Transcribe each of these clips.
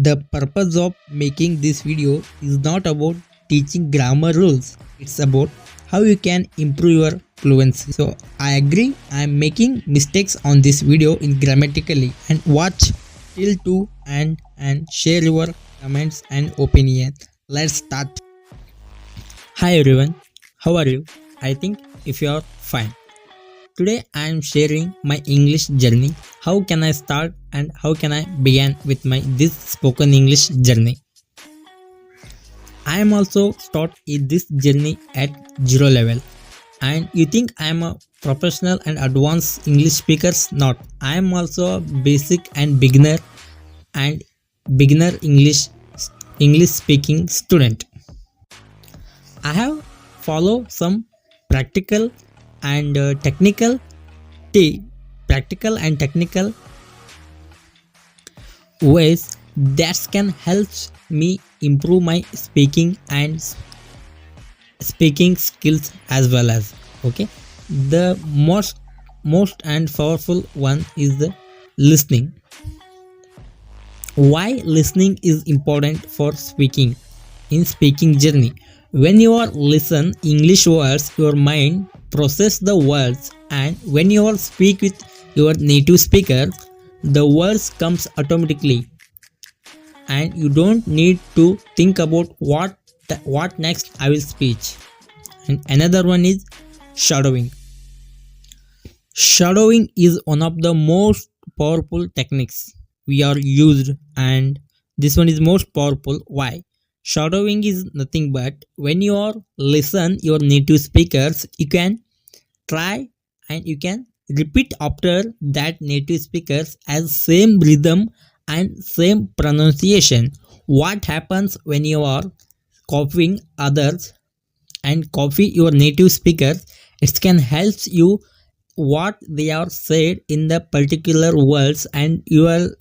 The purpose of making this video is not about teaching grammar rules. It's about how you can improve your fluency. So I agree, I am making mistakes on this video in grammatically, and watch till to and share your comments and opinion. Let's start. Hi everyone, how are you? I think if you are fine. Today I am sharing my English journey. How can I start and how can I begin with my this spoken English journey? I am also start in this journey at zero level. And you think I am a professional and advanced English speakers? Not. I am also a basic and beginner English speaking student. I have follow some practical and practical and technical ways that can help me improve my speaking and speaking skills as well as the most and powerful one is the listening. Why listening is important for speaking in speaking journey? When you are listen English words, your mind process the words, and when you are speak with your native speaker, the words comes automatically and you don't need to think about what next I will speak. And another one is shadowing. Shadowing is one of the most powerful techniques we are used, and this one is most powerful. Why? Shadowing is nothing but when you are listen your native speakers, you can try and you can repeat after that native speakers as same rhythm and same pronunciation. What happens when you are copying others and copy your native speakers? It can help you what they are said in the particular words, and you are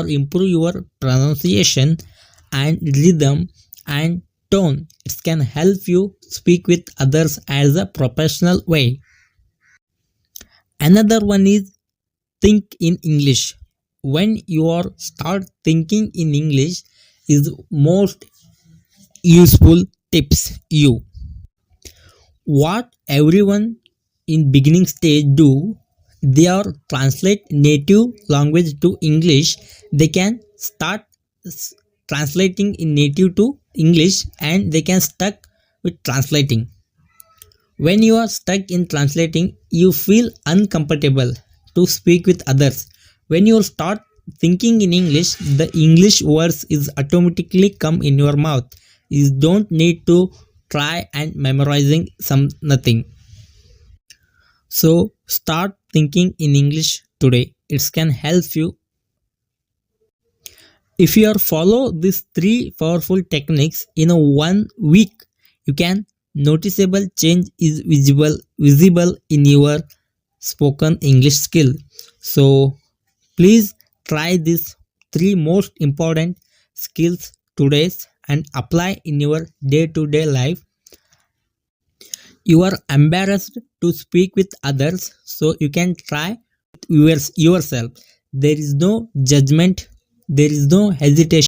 improve your pronunciation and rhythm and tone. It can help you speak with others as a professional way. Another one is think in English. When you are start thinking in English is most useful tips. You what everyone in beginning stage do, they are translate native language to English. They can start translating in native to English and they can stuck with translating. When you are stuck in translating, you feel uncomfortable to speak with others. When you start thinking in English, the English words is automatically come in your mouth. You don't need to try and memorizing some nothing. So start thinking in English today. It can help you. If you are follow these three powerful techniques in a 1 week, you can noticeable change is visible in your spoken English skill. So please try these three most important skills today and apply in your day-to-day life. You are embarrassed to speak with others, so you can try yourself. There is no judgment, there is no hesitation.